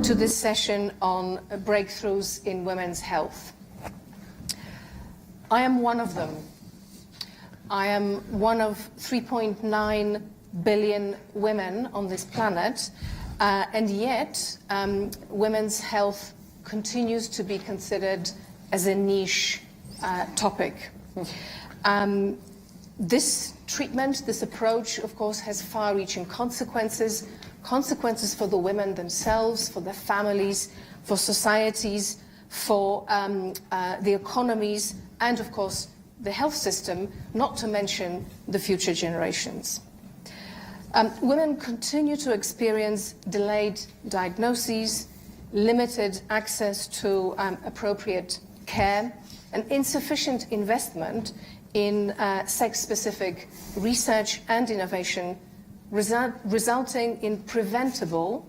to this session on breakthroughs in women's health. I am one of them. I am one of 3.9 billion women on this planet, and yet women's health continues to be considered as a niche topic. This treatment, this approach, of course, has far-reaching consequences for the women themselves, for their families, for societies, for the economies, and, of course, the health system, not to mention the future generations. Women continue to experience delayed diagnoses, limited access to appropriate care, and insufficient investment in sex-specific research and innovation, resulting in preventable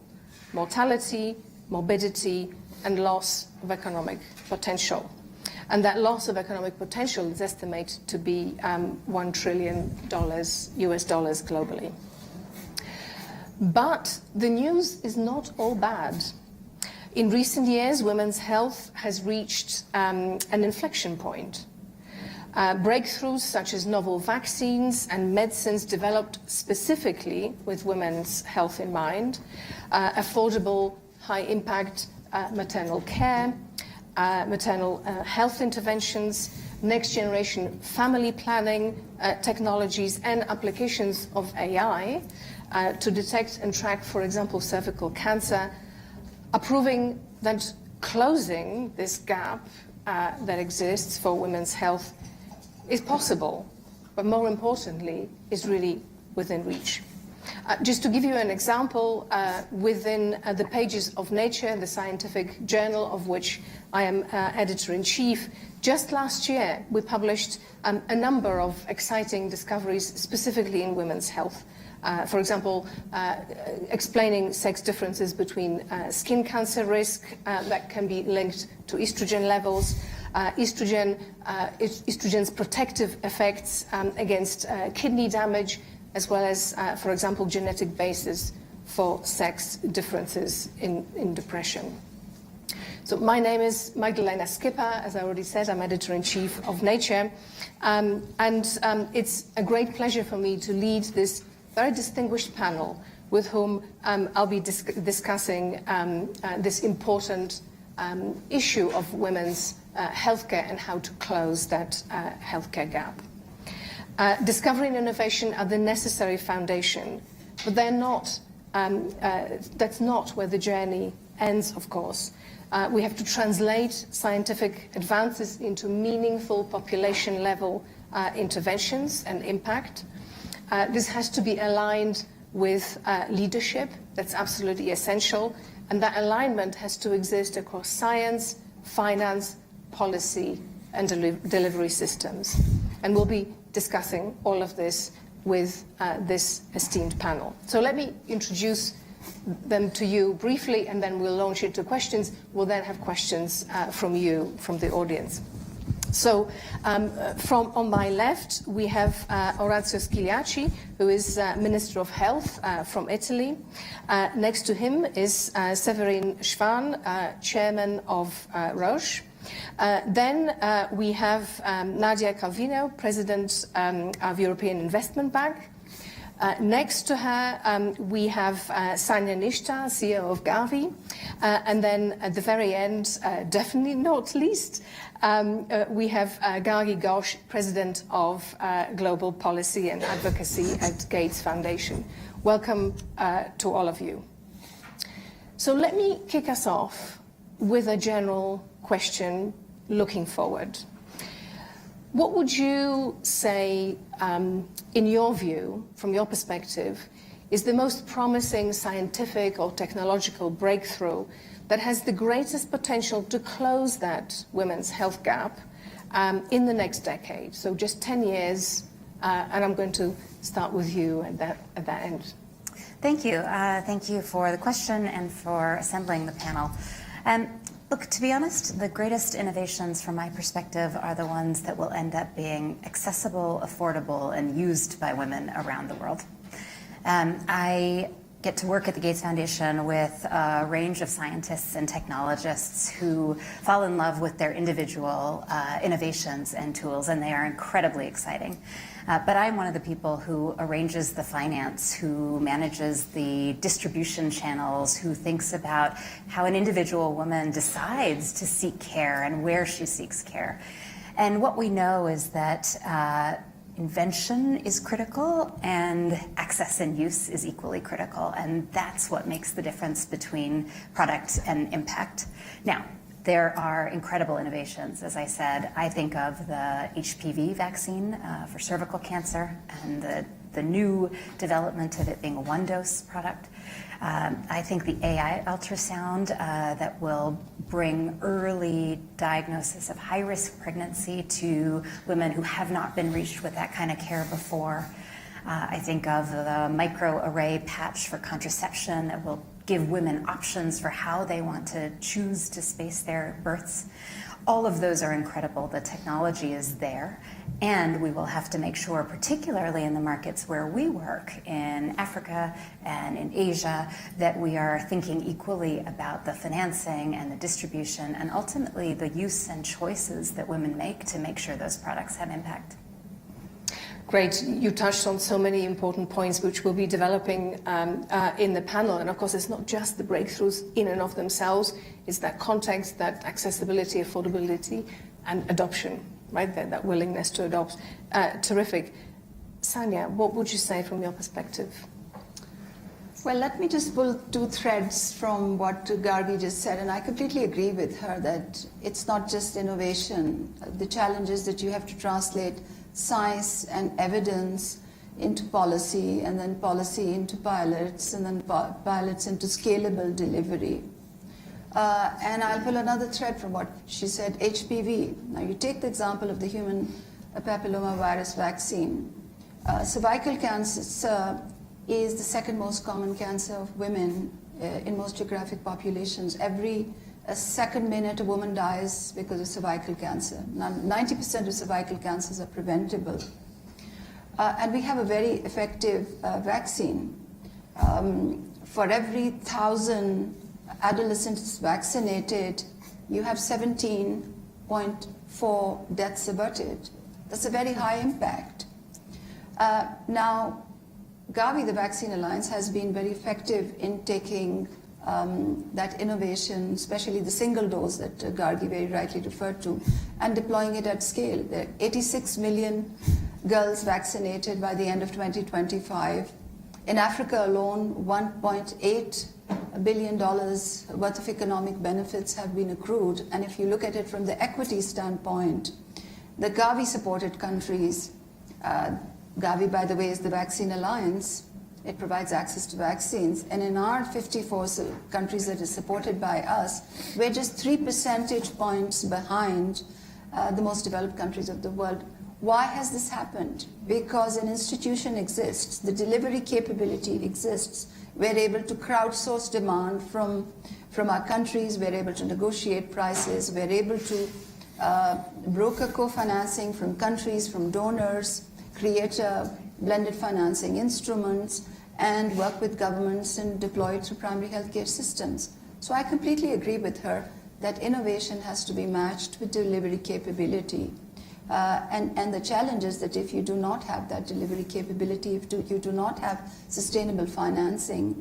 mortality, morbidity, and loss of economic potential. And that loss of economic potential is estimated to be $1 trillion US dollars globally. But the news is not all bad. In recent years, women's health has reached an inflection point. Breakthroughs such as novel vaccines and medicines developed specifically with women's health in mind, affordable, high-impact maternal care, maternal health interventions, next-generation family planning technologies, and applications of AI to detect and track, for example, cervical cancer, are proving that closing this gap that exists for women's health is possible, but more importantly, is really within reach. Just to give you an example, within the pages of Nature, the scientific journal of which I am editor-in-chief, just last year we published a number of exciting discoveries specifically in women's health. For example, explaining sex differences between skin cancer risk that can be linked to estrogen levels, estrogen's protective effects against kidney damage, as well as, for example, genetic basis for sex differences in depression. So my name is Magdalena. As I already said, I'm editor-in-chief of Nature, and it's a great pleasure for me to lead this very distinguished panel with whom I'll be discussing this important issue of women's healthcare and how to close that healthcare gap. Discovery and innovation are the necessary foundation, but they're not. That's not where the journey ends, of course. We have to translate scientific advances into meaningful population-level interventions and impact. This has to be aligned with leadership. That's absolutely essential. And that alignment has to exist across science, finance, policy, and delivery systems. And we'll be discussing all of this with this esteemed panel. So let me introduce them to you briefly, and then we'll launch into questions. We'll then have questions from you, from the audience. So on my left, we have Orazio Schillaci, who is Minister of Health from Italy. Next to him is Severin Schwan, Chairman of Roche. Then we have Nadia Calviño, President of European Investment Bank. Next to her, we have Sania Nishtar, CEO of Gargee. And then at the very end, definitely not least, we have Gargee Ghosh, President of Global Policy and Advocacy at Gates Foundation. Welcome to all of you. So let me kick us off with a general question looking forward. What would you say, in your view, from your perspective, is the most promising scientific or technological breakthrough that has the greatest potential to close that women's health gap in the next decade? So just 10 years, and I'm going to start with you at that end. Thank you. Thank you for the question and for assembling the panel. Look, to be honest, the greatest innovations from my perspective are the ones that will end up being accessible, affordable, and used by women around the world. I get to work at the Gates Foundation with a range of scientists and technologists who fall in love with their individual innovations and tools, and they are incredibly exciting. But I'm one of the people who arranges the finance, who manages the distribution channels, who thinks about how an individual woman decides to seek care and where she seeks care. And what we know is that invention is critical and access and use is equally critical. And that's what makes the difference between product and impact. Now, there are incredible innovations. As I said, I think of the HPV vaccine for cervical cancer and the new development of it being a one-dose product. I think the AI ultrasound that will bring early diagnosis of high-risk pregnancy to women who have not been reached with that kind of care before. I think of the microarray patch for contraception that will give women options for how they want to choose to space their births. All of those are incredible. The technology is there, and we will have to make sure, particularly in the markets where we work, in Africa and in Asia, that we are thinking equally about the financing and the distribution and ultimately the use and choices that women make to make sure those products have impact. Great. You touched on so many important points which we'll be developing in the panel. And of course, it's not just the breakthroughs in and of themselves. It's that context, that accessibility, affordability, and adoption, right? That willingness to adopt. Terrific. Sania, what would you say from your perspective? Well, let me just pull two threads from what Gargee just said, and I completely agree with her that it's not just innovation. The challenge is that you have to translate science and evidence into policy, and then policy into pilots, and then pilots into scalable delivery. And I'll pull another thread from what she said, HPV. Now, you take the example of the human papillomavirus vaccine. Cervical cancer is the second most common cancer of women in most geographic populations. Every second minute a woman dies because of cervical cancer. Now, 90% of cervical cancers are preventable. And we have a very effective vaccine. For every 1,000 adolescents vaccinated, you have 17.4 deaths averted. That's a very high impact. Now, Gavi, the Vaccine Alliance, has been very effective in taking that innovation, especially the single dose that Gargee very rightly referred to, and deploying it at scale. There are 86 million girls vaccinated by the end of 2025. In Africa alone, $1.8 billion worth of economic benefits have been accrued. And if you look at it from the equity standpoint, the Gavi-supported countries, Gavi, by the way, is the Vaccine Alliance. It provides access to vaccines. And in our 54 countries that is supported by us, we're just 3 percentage points behind the most developed countries of the world. Why has this happened? Because an institution exists. The delivery capability exists. We're able to crowdsource demand from our countries. We're able to negotiate prices. We're able to broker co-financing from countries, from donors, create blended financing instruments, and work with governments and deploy it through primary healthcare systems. So I completely agree with her that innovation has to be matched with delivery capability. And the challenge is that if you do not have that delivery capability, if you do not have sustainable financing,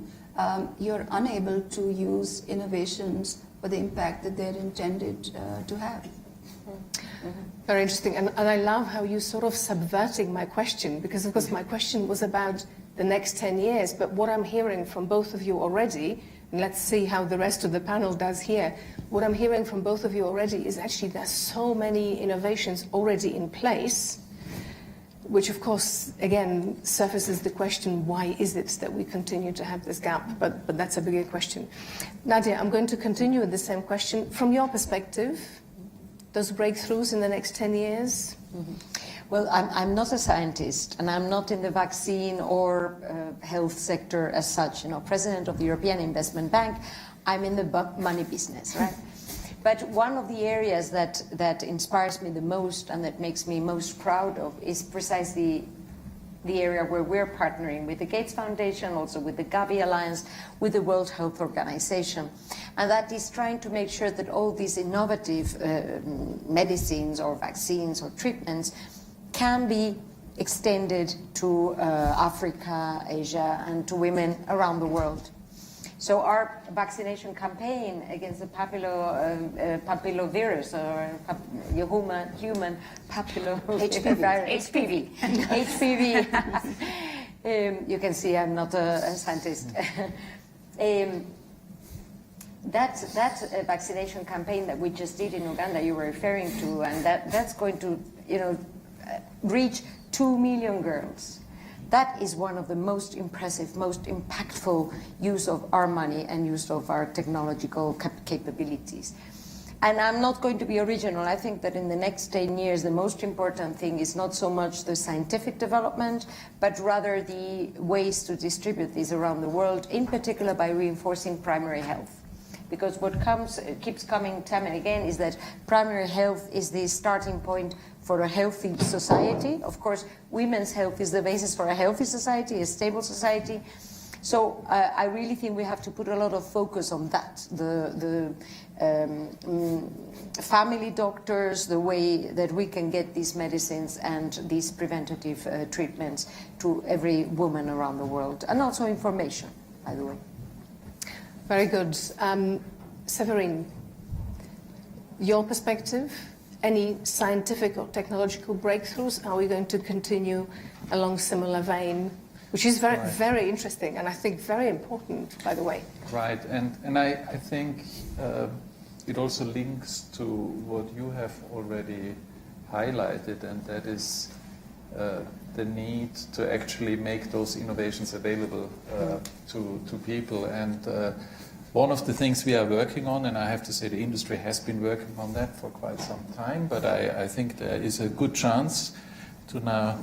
you're unable to use innovations for the impact that they're intended to have. Very interesting. And I love how you sort of subverting my question, because of course my question was about the next 10 years, but what I'm hearing from both of you already, and let's see how the rest of the panel does here, what I'm hearing from both of you already is actually there's so many innovations already in place, which of course, again, surfaces the question, why is it that we continue to have this gap? But that's a bigger question. Nadia, I'm going to continue with the same question. From your perspective, those breakthroughs in the next 10 years? Mm-hmm. Well, I'm not a scientist, and I'm not in the vaccine or health sector as such. You know, president of the European Investment Bank, I'm in the money business, right? But one of the areas that inspires me the most and that makes me most proud of is precisely the area where we're partnering with the Gates Foundation, also with the Gavi Alliance, with the World Health Organization. And that is trying to make sure that all these innovative medicines or vaccines or treatments can be extended to Africa, Asia, and to women around the world. So our vaccination campaign against the papillovirus or human papillovirus, HPV. You can see I'm not a scientist. That vaccination campaign that we just did in Uganda, you were referring to, and that's going to, reach 2 million girls. That is one of the most impressive, most impactful use of our money and use of our technological capabilities. And I'm not going to be original. I think that in the next 10 years, the most important thing is not so much the scientific development, but rather the ways to distribute these around the world, in particular by reinforcing primary health. Because what keeps coming time and again is that primary health is the starting point for a healthy society. Of course, women's health is the basis for a healthy society, a stable society. So I really think we have to put a lot of focus on that. The family doctors, the way that we can get these medicines and these preventative treatments to every woman around the world. And also information, by the way. Very good. Severin, your perspective, any scientific or technological breakthroughs? Are we going to continue along similar vein? Which is very, very interesting and I think very important, by the way. Right, and I think it also links to what you have already highlighted, and that is the need to actually make those innovations available to people. And one of the things we are working on, and I have to say the industry has been working on that for quite some time, but I think there is a good chance to now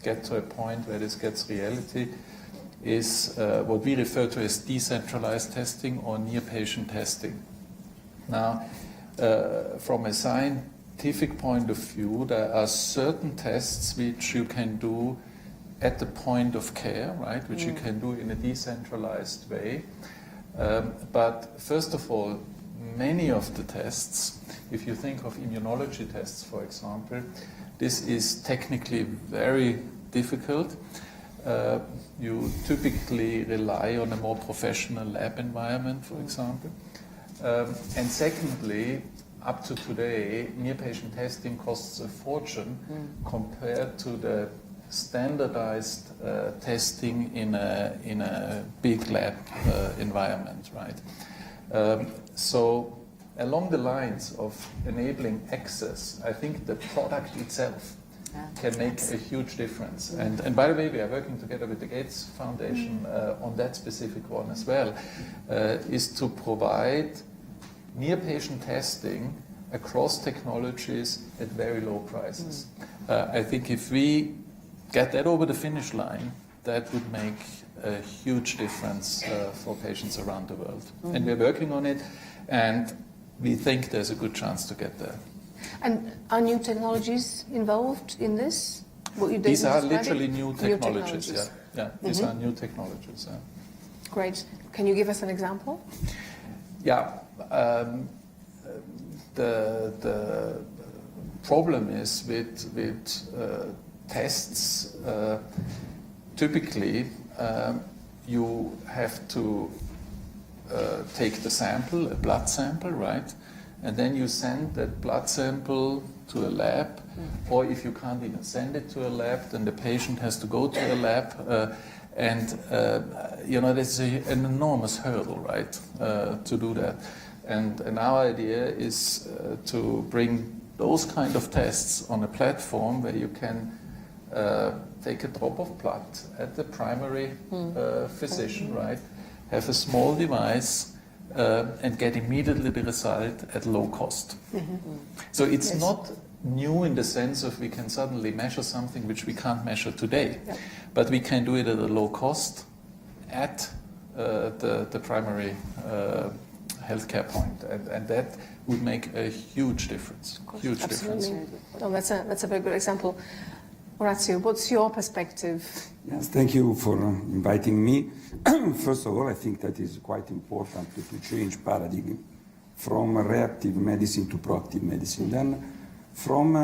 get to a point where this gets reality, is what we refer to as decentralized testing or near-patient testing. Now, from a scientific point of view, there are certain tests which you can do at the point of care, right, which you can do in a decentralized way. But first of all, many of the tests, if you think of immunology tests, for example, this is technically very difficult. You typically rely on a more professional lab environment, for example. And secondly, up to today, near-patient testing costs a fortune compared to the standardized testing in a big lab environment, right? So along the lines of enabling access, I think the product itself can make a huge difference. And by the way, we are working together with the Gates Foundation on that specific one as well, is to provide near-patient testing across technologies at very low prices. I think if we get that over the finish line, that would make a huge difference for patients around the world. And we're working on it, and we think there's a good chance to get there. And are new technologies involved in this? These are literally new technologies. Yeah. These are new technologies. Yeah. Great. Can you give us an example? Yeah. The problem is with tests, typically you have to take the sample, a blood sample, right? And then you send that blood sample to a lab, or if you can't even send it to a lab, then the patient has to go to a lab. There's an enormous hurdle, right, to do that. And our idea is to bring those kind of tests on a platform where you can take a drop of blood at the primary physician, right? Have a small device and get immediately the result at low cost. So it's not new in the sense of we can suddenly measure something which we can't measure today, but we can do it at a low cost at the primary healthcare point, and that would make a huge difference. Huge difference. Oh, that's a very good example. Orazio, what's your perspective? Yes, thank you for inviting me. First of all, I think that is quite important to change paradigm from reactive medicine to proactive medicine. Then from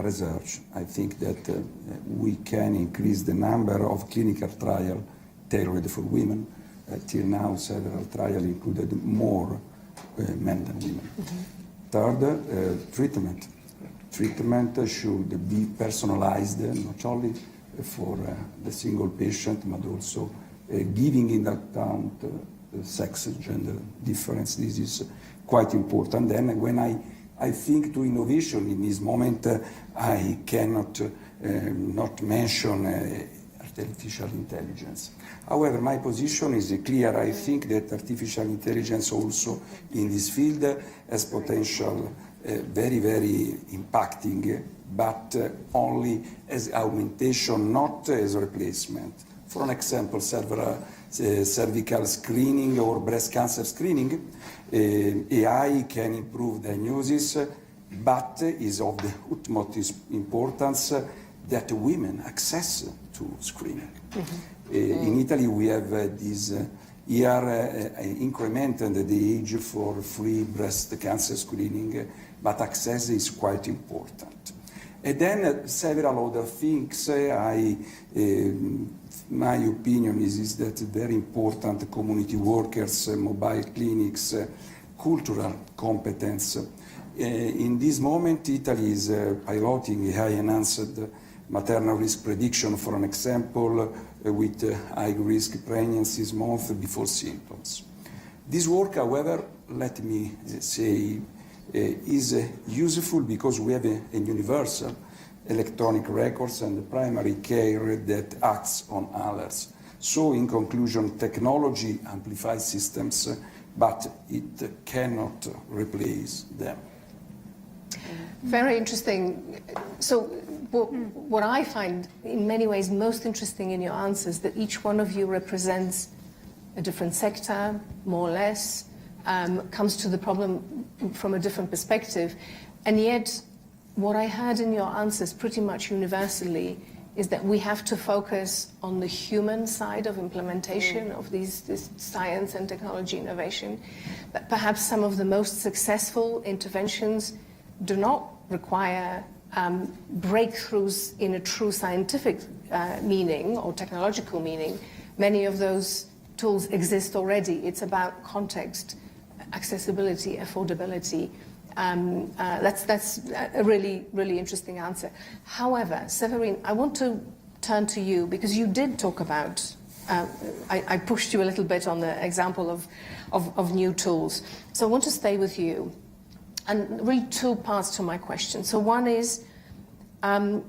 research, I think that we can increase the number of clinical trials tailored for women. Till now, several trials included more men than women. Third, treatment. Treatment should be personalized, not only for the single patient, but also giving into account sex, gender difference. This is quite important. Then when I think to innovation in this moment, I cannot not mention artificial intelligence. However, my position is clear. I think that artificial intelligence also in this field has potential very, very impacting, but only as augmentation, not as replacement. For an example, cervical screening or breast cancer screening, AI can improve diagnosis, but is of the utmost importance that women access to screening. In Italy, we have this year incremented the age for free breast cancer screening, but access is quite important. And then several other things. My opinion is that very important community workers, mobile clinics, cultural competence. In this moment, Italy is piloting high-enhanced maternal risk prediction, for an example, with high-risk pregnancies months before symptoms. This work, however, let me say, is useful because we have a universal electronic records and primary care that acts on others. So in conclusion, technology amplifies systems, but it cannot replace them. Very interesting. So what I find in many ways most interesting in your answers, that each one of you represents a different sector, more or less, comes to the problem from a different perspective. And yet, what I heard in your answers pretty much universally is that we have to focus on the human side of implementation of this science and technology innovation. That perhaps some of the most successful interventions do not require breakthroughs in a true scientific meaning or technological meaning. Many of those tools exist already. It's about context, accessibility, affordability. That's a really, really interesting answer. However, Severin, I want to turn to you because you did talk about, I pushed you a little bit on the example of new tools. So I want to stay with you. And really two parts to my question. So one is, can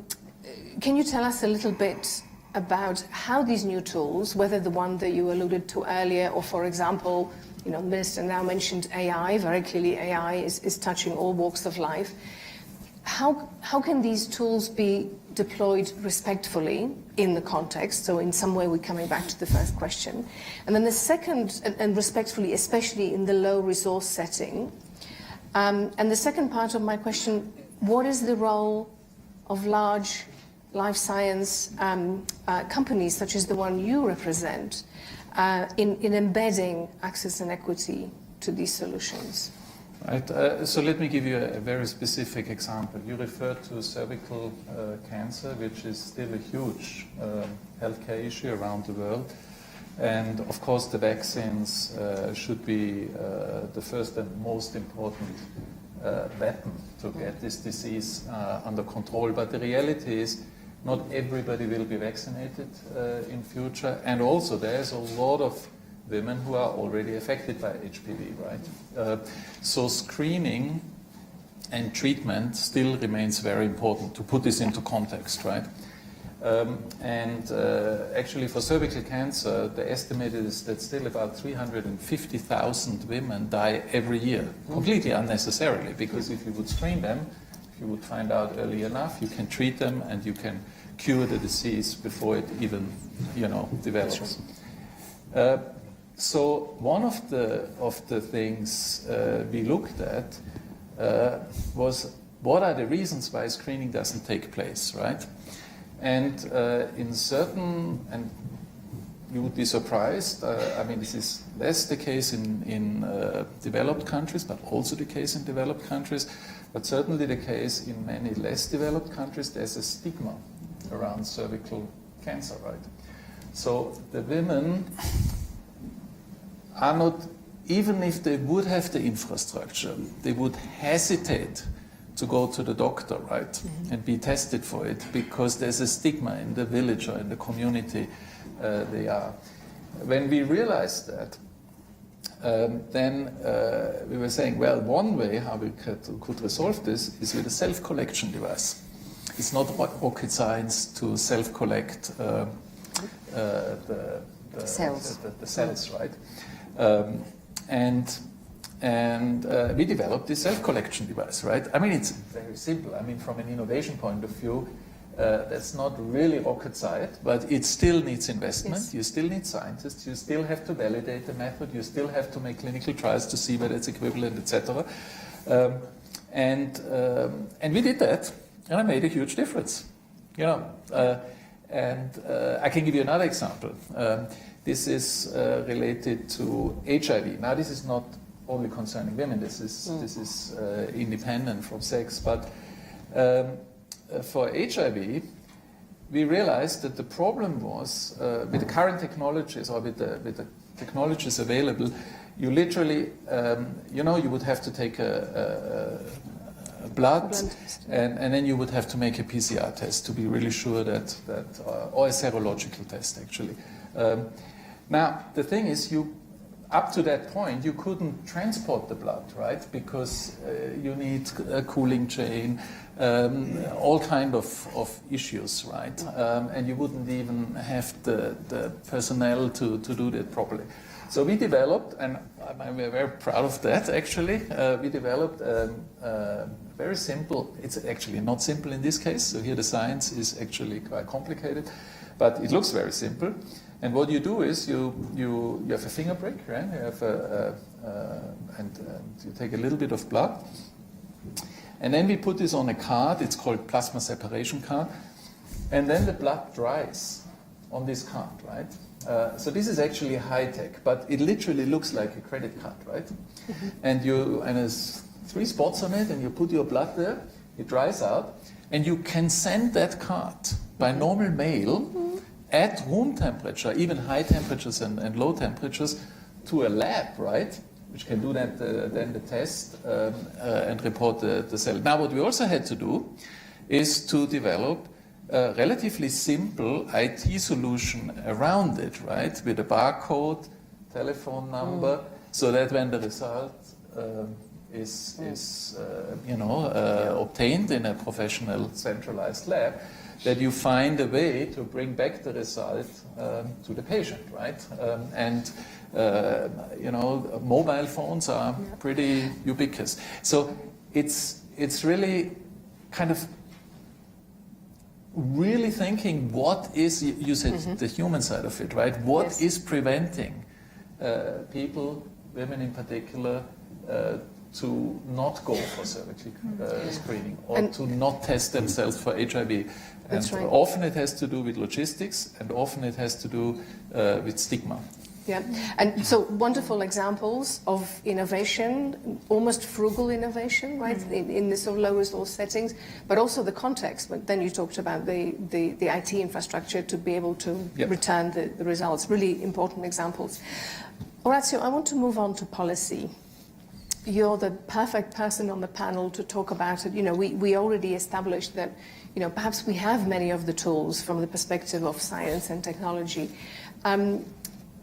you tell us a little bit about how these new tools, whether the one that you alluded to earlier, or for example, the Minister now mentioned AI, very clearly AI is touching all walks of life. How can these tools be deployed respectfully in the context? So in some way we're coming back to the first question. And then the second, and respectfully, especially in the low resource setting. And the second part of my question, what is the role of large life science companies, such as the one you represent, in embedding access and equity to these solutions? Right. So let me give you a very specific example. You referred to cervical cancer, which is still a huge healthcare issue around the world. And of course, the vaccines should be the first and most important weapon to get this disease under control. But the reality is, not everybody will be vaccinated in future. And also, there's a lot of women who are already affected by HPV, right? So screening and treatment still remains very important, to put this into context, right? Actually, for cervical cancer, the estimate is that still about 350,000 women die every year, completely unnecessarily, because if you would screen them, if you would find out early enough, you can treat them and you can cure the disease before it even, develops. So one of the things we looked at was what are the reasons why screening doesn't take place, right? And in certain, and you would be surprised, I mean, this is less the case in developed countries, but also the case in developed countries, but certainly the case in many less developed countries, there's a stigma around cervical cancer, right? So the women are not, even if they would have the infrastructure, they would hesitate to go to the doctor, right, and be tested for it, because there's a stigma in the village or in the community they are. When we realized that, then we were saying, well, one way how we could resolve this is with a self-collection device. It's not rocket science to self-collect the cells, right? And we developed this self-collection device, right? I mean, it's very simple. I mean, from an innovation point of view, that's not really rocket science, but it still needs investment. Yes. You still need scientists. You still have to validate the method. You still have to make clinical trials to see whether it's equivalent, etc. And we did that, and I made a huge difference. You know, and I can give you another example. This is related to HIV. Now, this is not only concerning women. This is independent from sex, but for HIV, we realized that the problem was with the current technologies or with the technologies available, you literally, you know, you would have to take a blood and then you would have to make a PCR test to be really sure that or a serological test actually. Now, the thing is, up to that point, you couldn't transport the blood, right? Because you need a cooling chain, all kind of issues, right? And you wouldn't even have the personnel to do that properly. So we developed, and I'm very proud of that actually, we developed very simple, it's actually not simple in this case, so here the science is actually quite complicated, but it looks very simple. And what you do is you have a finger prick, right? You have and you take a little bit of blood, and then we put this on a card. It's called plasma separation card, and then the blood dries on this card, right? So this is actually high tech, but it literally looks like a credit card, right? And there's 3 spots on it, and you put your blood there. It dries out, and you can send that card by normal mail. At room temperature, even high temperatures and low temperatures, to a lab, right? Which can do that, then the test and report the cell. Now, what we also had to do is to develop a relatively simple IT solution around it, right? With a barcode, telephone number, so that when the result is obtained in a professional centralized lab, that you find a way to bring back the result to the patient, right? Mobile phones are pretty ubiquitous. So it's really kind of really thinking what is, you said the human side of it, right? What is preventing people, women in particular, to not go for cervical screening or to not test themselves for HIV. And right. Often it has to do with logistics, and often it has to do with stigma. Yeah, and so wonderful examples of innovation, almost frugal innovation, right, in the sort of low resource settings, but also the context. But then you talked about the IT infrastructure to be able to return the results. Really important examples. Orazio, I want to move on to policy. You're the perfect person on the panel to talk about it. You know, we already established that, you know, perhaps we have many of the tools from the perspective of science and technology.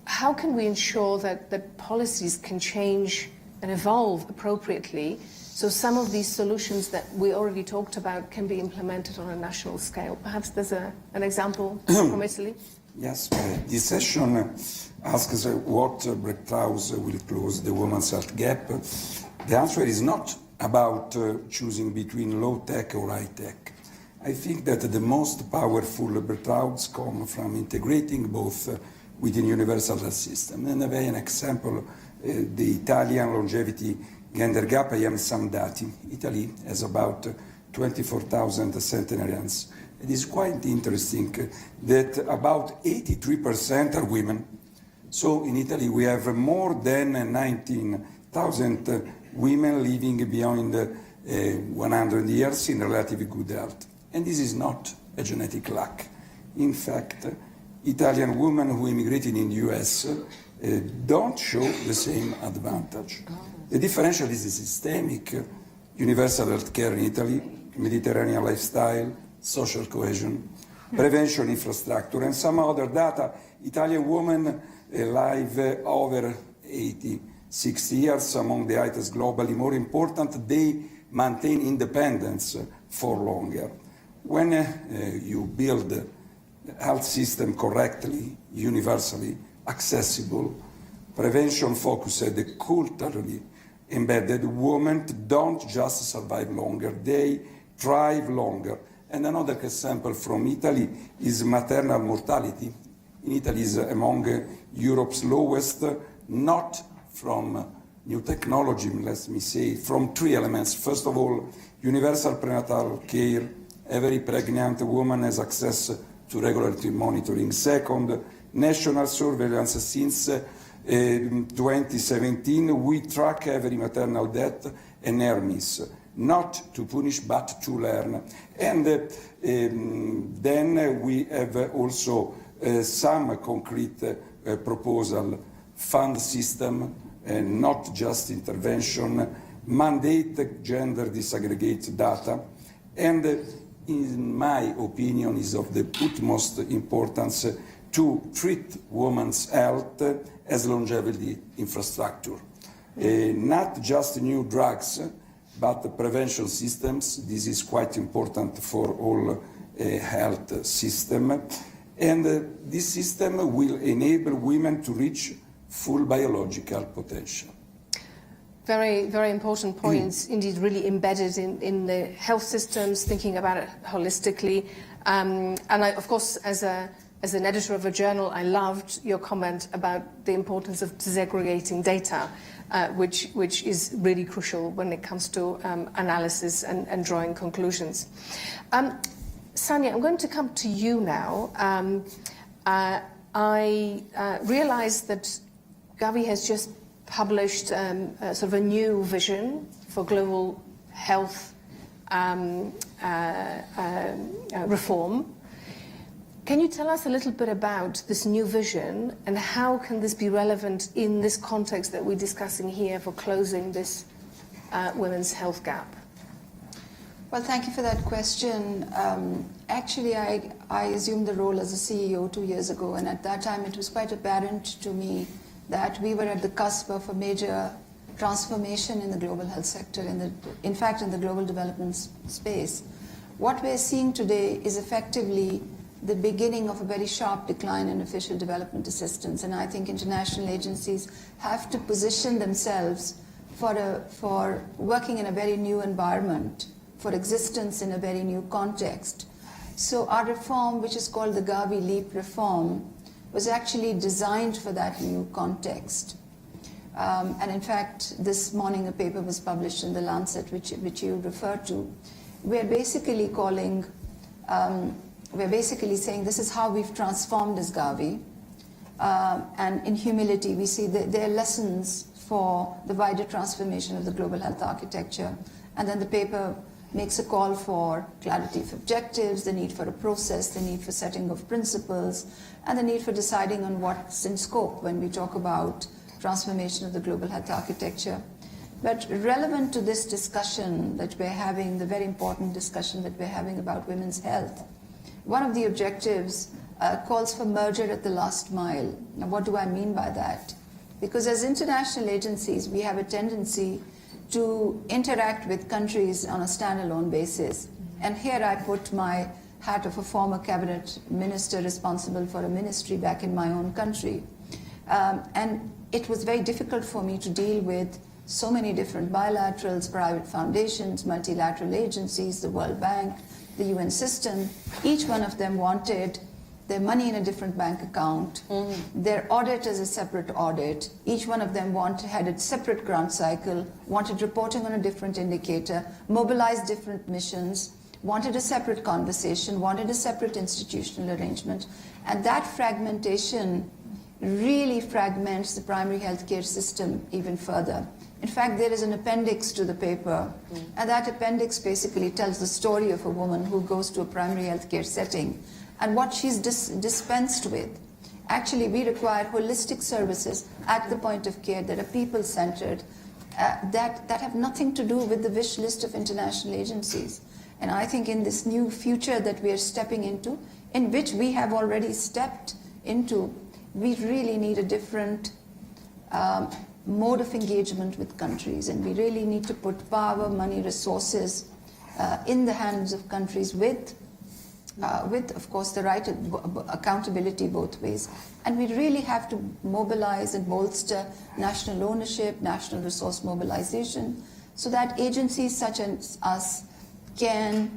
How can we ensure that policies can change and evolve appropriately so some of these solutions that we already talked about can be implemented on a national scale? Perhaps there's an example from Italy? Yes, this session asks what breakthroughs will close the women's health gap. The answer is not about choosing between low-tech or high-tech. I think that the most powerful breakthroughs come from integrating both within universal health system. And an example, the Italian longevity gender gap, I have some data. Italy has about 24,000 centenarians it is quite interesting that about 83% are women. So in Italy we have more than 19,000 women living beyond 100 years in relatively good health. And this is not a genetic lack. In fact, Italian women who immigrated in the US don't show the same advantage. The differential is systemic, universal health care in Italy, Mediterranean lifestyle, social cohesion, prevention infrastructure, and some other data. Italian women live over 60 years, among the highest globally. More important, they maintain independence for longer. When you build the health system correctly, universally, accessible, prevention focused, culturally embedded, women don't just survive longer, they thrive longer. And another example from Italy is maternal mortality. In Italy is among Europe's lowest, not from new technology, let me say, from three elements. First of all, universal prenatal care. Every pregnant woman has access to regulatory monitoring. Second, national surveillance. Since 2017, we track every maternal death and near miss, not to punish but to learn. And then we have also some concrete proposal, fund system, not just intervention, mandate gender disaggregate data, and in my opinion is of the utmost importance to treat women's health as longevity infrastructure. Not just new drugs, but prevention systems. This is quite important for all health system. And this system will enable women to reach full biological potential. Very, very important points, indeed, really embedded in the health systems, thinking about it holistically. And I, of course, as an editor of a journal, I loved your comment about the importance of disaggregating data, which is really crucial when it comes to analysis and drawing conclusions. Sania, I'm going to come to you now. I realize that Gargee has just published sort of a new vision for global health reform. Can you tell us a little bit about this new vision and how can this be relevant in this context that we're discussing here for closing this women's health gap? Well, thank you for that question. Actually, I assumed the role as a CEO 2 years ago, and at that time it was quite apparent to me that we were at the cusp of a major transformation in the global health sector, in fact, in the global development space. What we're seeing today is effectively the beginning of a very sharp decline in official development assistance, and I think international agencies have to position themselves for working in a very new environment, for existence in a very new context. So our reform, which is called the Gargee Leap reform, was actually designed for that new context. And in fact, this morning a paper was published in The Lancet, which you referred to. We're basically saying this is how we've transformed as Gargee. And in humility, we see that there are lessons for the wider transformation of the global health architecture. And then the paper makes a call for clarity of objectives, the need for a process, the need for setting of principles, and the need for deciding on what's in scope when we talk about transformation of the global health architecture. But relevant to this discussion that we're having, the very important discussion that we're having about women's health, one of the objectives calls for merger at the last mile. Now, what do I mean by that? Because as international agencies, we have a tendency to interact with countries on a standalone basis. And here I put my hat of a former cabinet minister responsible for a ministry back in my own country. And it was very difficult for me to deal with so many different bilaterals, private foundations, multilateral agencies, the World Bank, the UN system. Each one of them wanted their money in a different bank account, their audit as a separate audit. Each one of them had a separate grant cycle, wanted reporting on a different indicator, mobilized different missions, wanted a separate conversation, wanted a separate institutional arrangement, and that fragmentation really fragments the primary healthcare system even further. In fact, there is an appendix to the paper, and that appendix basically tells the story of a woman who goes to a primary healthcare setting and what she's dispensed with. Actually, we require holistic services at the point of care that are people-centered, that have nothing to do with the wish list of international agencies. And I think in this new future that we are stepping into, in which we have already stepped into, we really need a different mode of engagement with countries, and we really need to put power, money, resources in the hands of countries with, of course, the right accountability both ways. And we really have to mobilize and bolster national ownership, national resource mobilization, so that agencies such as us can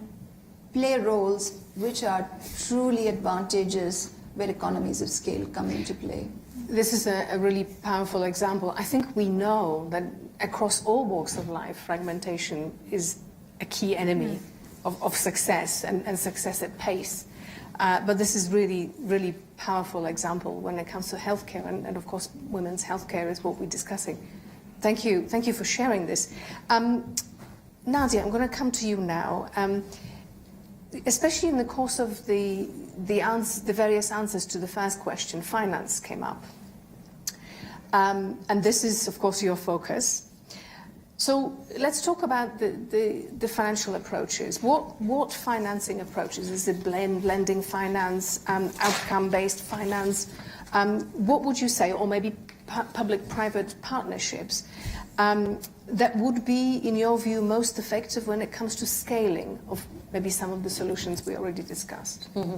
play roles which are truly advantageous where economies of scale come into play. This is a really powerful example. I think we know that across all walks of life, fragmentation is a key enemy of success and success at pace. But this is really, really powerful example when it comes to healthcare, and of course, women's healthcare is what we're discussing. Thank you for sharing this. Nadia, I'm going to come to you now. Especially in the course of the various answers to the first question, finance came up. And this is, of course, your focus. So let's talk about the financial approaches. What financing approaches? Is it blending finance, outcome-based finance? What would you say, or maybe public-private partnerships, that would be, in your view, most effective when it comes to scaling of maybe some of the solutions we already discussed? Mm-hmm.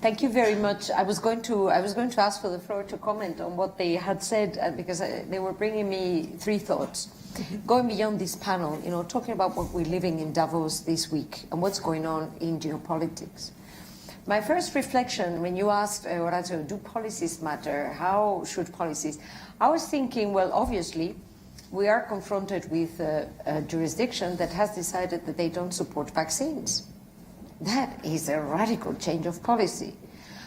Thank you very much. I was going to ask for the floor to comment on what they had said, because they were bringing me three thoughts. Mm-hmm. Going beyond this panel, talking about what we're living in Davos this week and what's going on in geopolitics. My first reflection, when you asked, Orazio, do policies matter? How should policies? I was thinking, well, obviously, we are confronted with a jurisdiction that has decided that they don't support vaccines. That is a radical change of policy.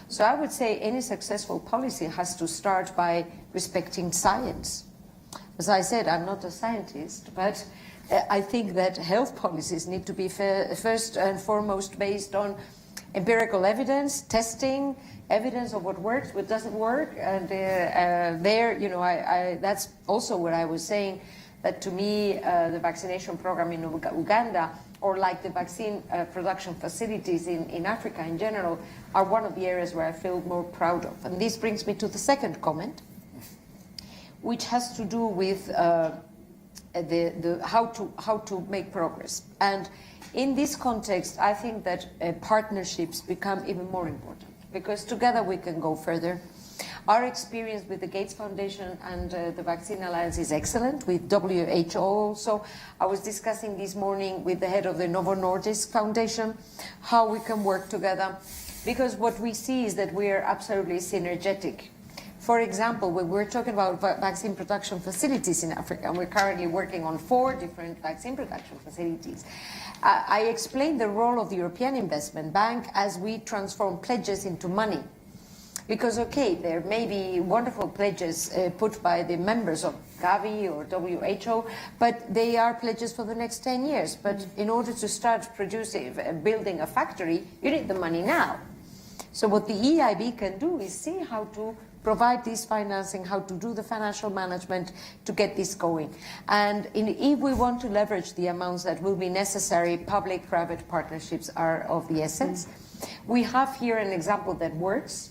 So I would say any successful policy has to start by respecting science. As I said, I'm not a scientist, but I think that health policies need to be first and foremost based on empirical evidence, testing, evidence of what works, what doesn't work, and that's also what I was saying, that to me the vaccination program in Uganda, or like the vaccine production facilities in Africa in general, are one of the areas where I feel more proud of. And this brings me to the second comment, which has to do with how to make progress. And in this context, I think that partnerships become even more important, because together we can go further. Our experience with the Gates Foundation and the Vaccine Alliance is excellent, with WHO also. I was discussing this morning with the head of the Novo Nordisk Foundation how we can work together, because what we see is that we are absolutely synergetic. For example, when we're talking about vaccine production facilities in Africa, and we're currently working on 4 different vaccine production facilities, I explained the role of the European Investment Bank as we transform pledges into money. Because, okay, there may be wonderful pledges put by the members of Gavi or WHO, but they are pledges for the next 10 years. But in order to start building a factory, you need the money now. So what the EIB can do is see how to provide this financing, how to do the financial management to get this going. And if we want to leverage the amounts that will be necessary, public-private partnerships are of the essence. We have here an example that works.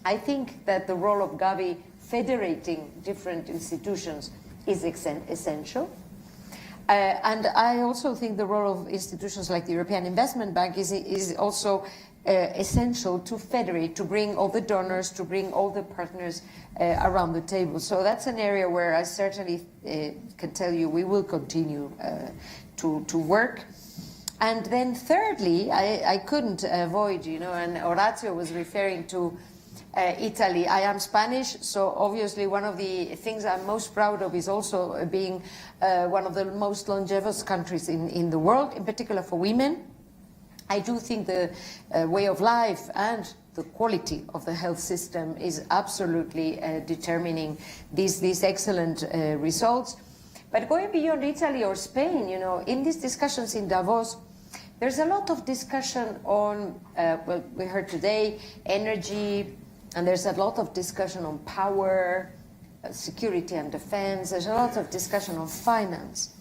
I think that the role of Gavi federating different institutions is essential. And I also think the role of institutions like the European Investment Bank is also essential to federate, to bring all the donors, to bring all the partners around the table. So that's an area where I certainly can tell you we will continue to work. And then thirdly, I couldn't avoid, and Orazio was referring to Italy. I am Spanish, so obviously one of the things I'm most proud of is also being one of the most longevous countries in the world, in particular for women. I do think the way of life and the quality of the health system is absolutely determining these excellent results. But going beyond Italy or Spain, you know, in these discussions in Davos, there's a lot of discussion on, well, we heard today, energy, and there's a lot of discussion on power, security and defense. There's a lot of discussion on finance.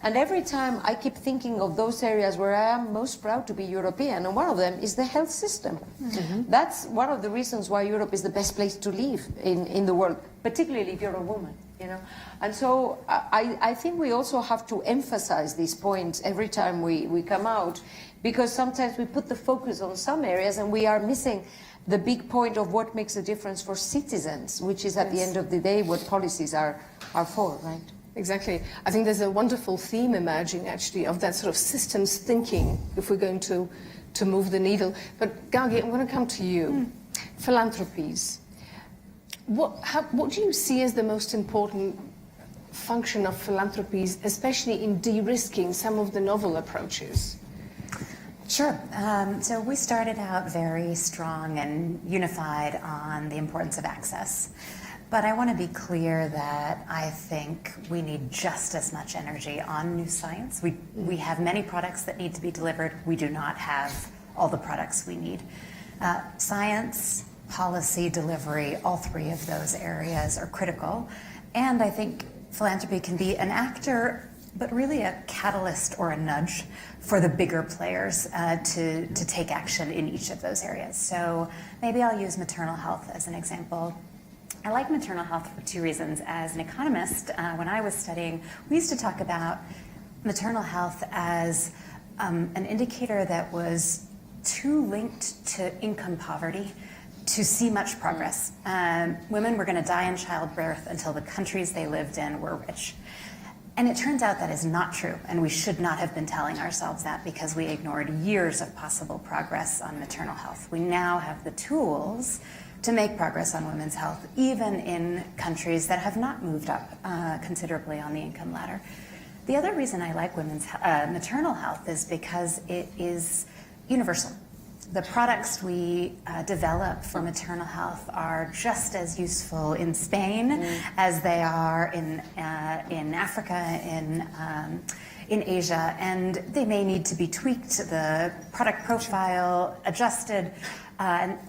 And every time I keep thinking of those areas where I am most proud to be European, and one of them is the health system. Mm-hmm. That's one of the reasons why Europe is the best place to live in the world, particularly if you're a woman, you know. And so I think we also have to emphasize these points every time we come out, because sometimes we put the focus on some areas and we are missing the big point of what makes a difference for citizens, which is at the end of the day what policies are for, right? Exactly. I think there's a wonderful theme emerging, actually, of that sort of systems thinking, if we're going to move the needle. But Gargee, I'm going to come to you. Philanthropies. What do you see as the most important function of philanthropies, especially in de-risking some of the novel approaches? Sure. So we started out very strong and unified on the importance of access. But I want to be clear that I think we need just as much energy on new science. We have many products that need to be delivered. We do not have all the products we need. Science, policy, delivery, all three of those areas are critical. And I think philanthropy can be an actor, but really a catalyst or a nudge for the bigger players to take action in each of those areas. So maybe I'll use maternal health as an example. I like maternal health for two reasons. As an economist, when I was studying, we used to talk about maternal health as an indicator that was too linked to income poverty to see much progress. Women were going to die in childbirth until the countries they lived in were rich. And it turns out that is not true, and we should not have been telling ourselves that because we ignored years of possible progress on maternal health. We now have the tools to make progress on women's health, even in countries that have not moved up considerably on the income ladder. The other reason I like women's maternal health is because it is universal. The products we develop for maternal health are just as useful in Spain as they are in Africa, in Asia, and they may need to be tweaked, the product profile adjusted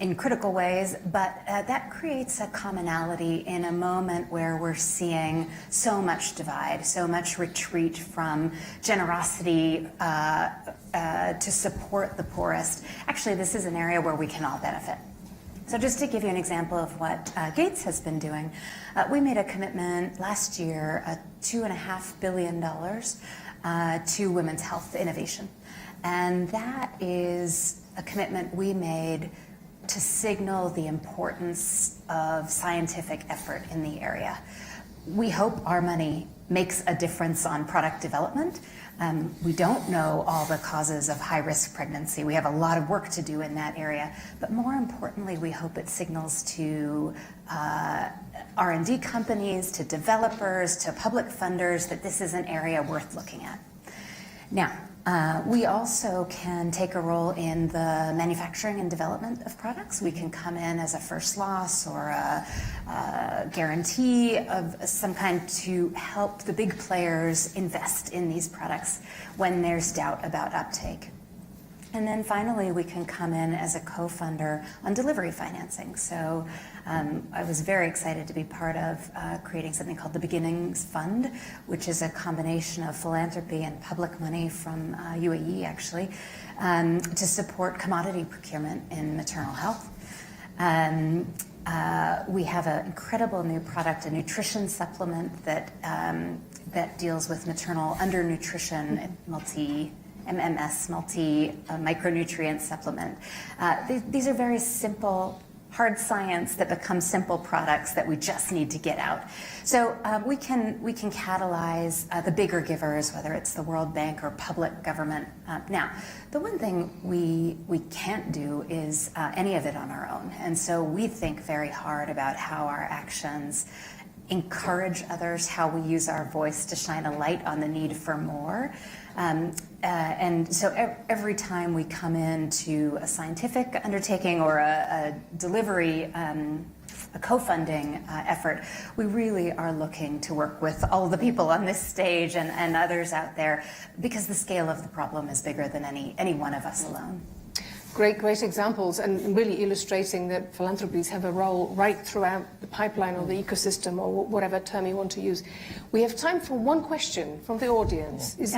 in critical ways, but that creates a commonality in a moment where we're seeing so much divide, so much retreat from generosity to support the poorest. Actually, this is an area where we can all benefit. So just to give you an example of what Gates has been doing, we made a commitment last year, $2.5 billion to women's health innovation. And that is a commitment we made to signal the importance of scientific effort in the area. We hope our money makes a difference on product development. We don't know all the causes of high-risk pregnancy. We have a lot of work to do in that area. But more importantly, we hope it signals to R&D companies, to developers, to public funders that this is an area worth looking at. Now, we also can take a role in the manufacturing and development of products. We can come in as a first loss or a guarantee of some kind to help the big players invest in these products when there's doubt about uptake. And then finally, we can come in as a co-funder on delivery financing. So I was very excited to be part of creating something called the Beginnings Fund, which is a combination of philanthropy and public money from UAE, actually, to support commodity procurement in maternal health. We have an incredible new product, a nutrition supplement that deals with maternal undernutrition, MMS, multi-micronutrient supplement. These are very simple, hard science that become simple products that we just need to get out. So we can catalyze the bigger givers, whether it's the World Bank or public government. Now, the one thing we can't do is any of it on our own. And so we think very hard about how our actions encourage others, how we use our voice to shine a light on the need for more. And so every time we come into a scientific undertaking or a delivery, a co-funding effort, we really are looking to work with all the people on this stage and others out there, because the scale of the problem is bigger than any one of us alone. Great examples, and really illustrating that philanthropies have a role right throughout the pipeline or the ecosystem, or whatever term you want to use. We have time for one question from the audience. Does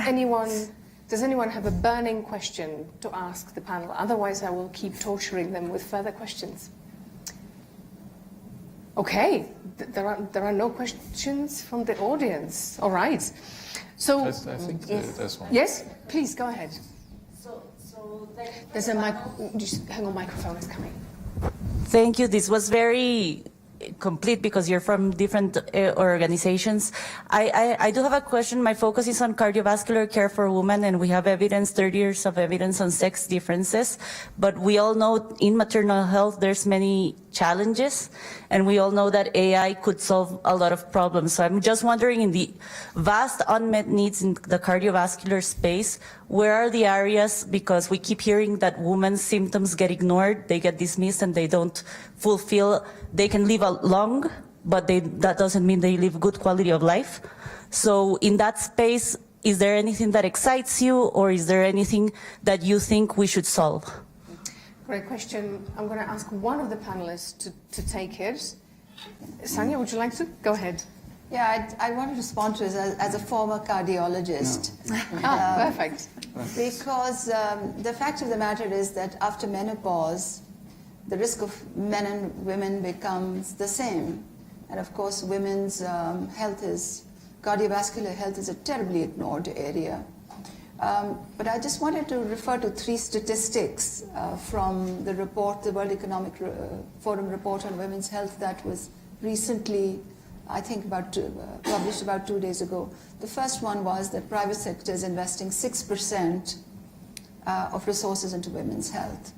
anyone have a burning question to ask the panel? Otherwise, I will keep torturing them with further questions. Okay, there are no questions from the audience. All right. So I think there's one. yes, please go ahead. There's a just hang on, microphone is coming. Thank you. This was very complete because you're from different organizations. I do have a question. My focus is on cardiovascular care for women, and we have 30 years of evidence on sex differences. But we all know in maternal health there's many challenges, and we all know that AI could solve a lot of problems. So I'm just wondering, in the vast unmet needs in the cardiovascular space, where are the areas, because we keep hearing that women's symptoms get ignored, they get dismissed, and they don't fulfill, they can live long, but that doesn't mean they live good quality of life. So in that space, is there anything that excites you, or is there anything that you think we should solve? Great question. I'm going to ask one of the panelists to take it. Sania, would you like to? Go ahead. Yeah, I want to respond to it as a former cardiologist. Perfect. Because the fact of the matter is that after menopause, the risk of men and women becomes the same. And of course, women's cardiovascular health is a terribly ignored area. But I just wanted to refer to 3 statistics from the report, the World Economic Forum report on women's health that was recently, I think, published about 2 days ago. The first one was that private sector is investing 6% of resources into women's health.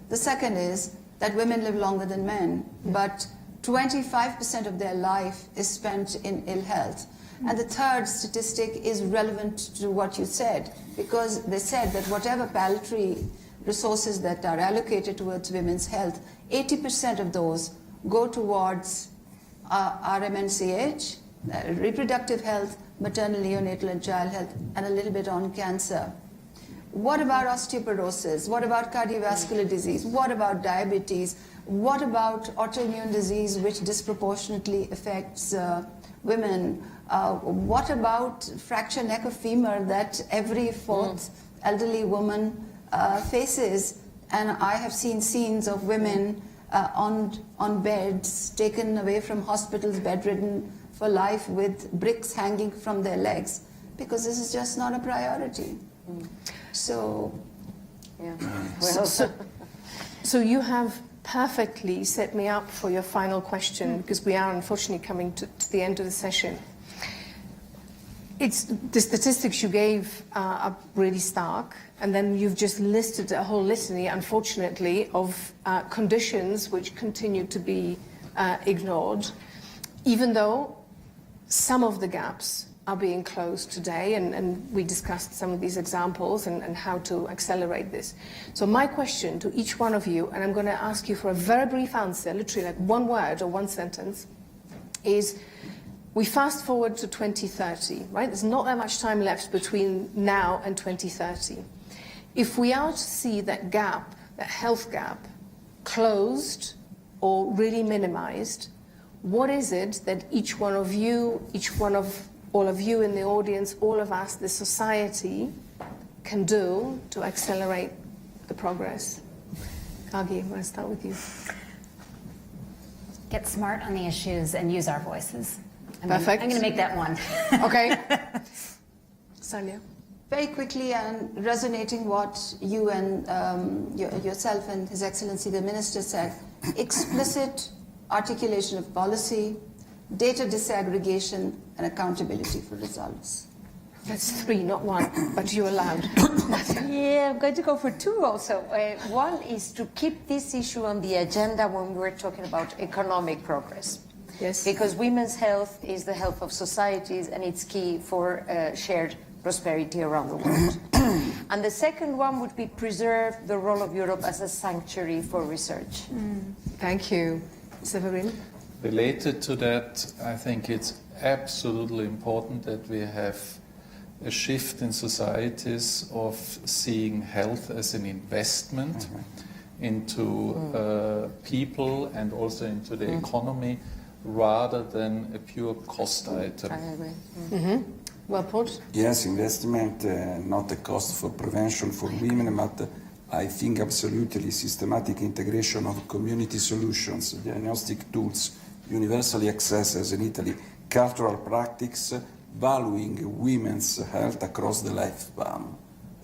The second is that women live longer than men, but 25% of their life is spent in ill health. And the third statistic is relevant to what you said, because they said that whatever palliatory resources that are allocated towards women's health, 80% of those go towards RMNCH, reproductive health, maternal, neonatal, and child health, and a little bit on cancer. What about osteoporosis? What about cardiovascular disease? What about diabetes? What about autoimmune disease, which disproportionately affects women? What about fractured neck of femur that every 4th elderly woman faces? And I have seen scenes of women on beds, taken away from hospitals, bedridden for life, with bricks hanging from their legs, because this is just not a priority. So, Yeah. So you have perfectly set me up for your final question, because we are unfortunately coming to the end of the session. It's the statistics you gave are really stark, and then you've just listed a whole litany, unfortunately, of conditions which continue to be ignored, even though some of the gaps are being closed today, and we discussed some of these examples and how to accelerate this. So my question to each one of you, and I'm going to ask you for a very brief answer, literally like one word or one sentence, is: we fast forward to 2030, right? There's not that much time left between now and 2030. If we are to see that gap, that health gap, closed or really minimized, what is it that each one of you, all of you in the audience, all of us, the society, can do to accelerate the progress? Gargee, I'm going to start with you. Get smart on the issues and use our voices. Perfect. I'm going to make that one. Okay. Sania? very quickly, and resonating what you and yourself and His Excellency the Minister said, explicit articulation of policy, data disaggregation, and accountability for results. That's 3, not 1, but you're allowed. Yeah, I'm going to go for 2 also. One is to keep this issue on the agenda when we're talking about economic progress. Yes. Because women's health is the health of societies, and it's key for shared prosperity around the world. And the second one would be preserve the role of Europe as a sanctuary for research. Thank you. Severin? Related to that, I think it's absolutely important that we have a shift in societies of seeing health as an investment into people and also into the economy, rather than a pure cost item. I agree. Well put. Yes, investment, not a cost for prevention for women, but I think absolutely systematic integration of community solutions, diagnostic tools, universally accessed as in Italy, cultural practice, valuing women's health across the lifespan.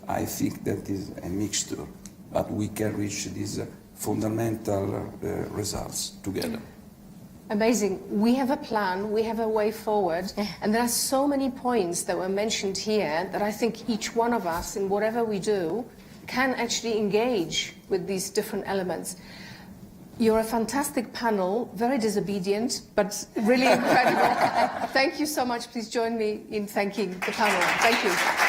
I think that is a mixture, but we can reach these fundamental results together. Amazing. We have a plan, we have a way forward, and there are so many points that were mentioned here that I think each one of us, in whatever we do, can actually engage with these different elements. You're a fantastic panel, very disobedient, but really incredible. Thank you so much. Please join me in thanking the panel. Thank you.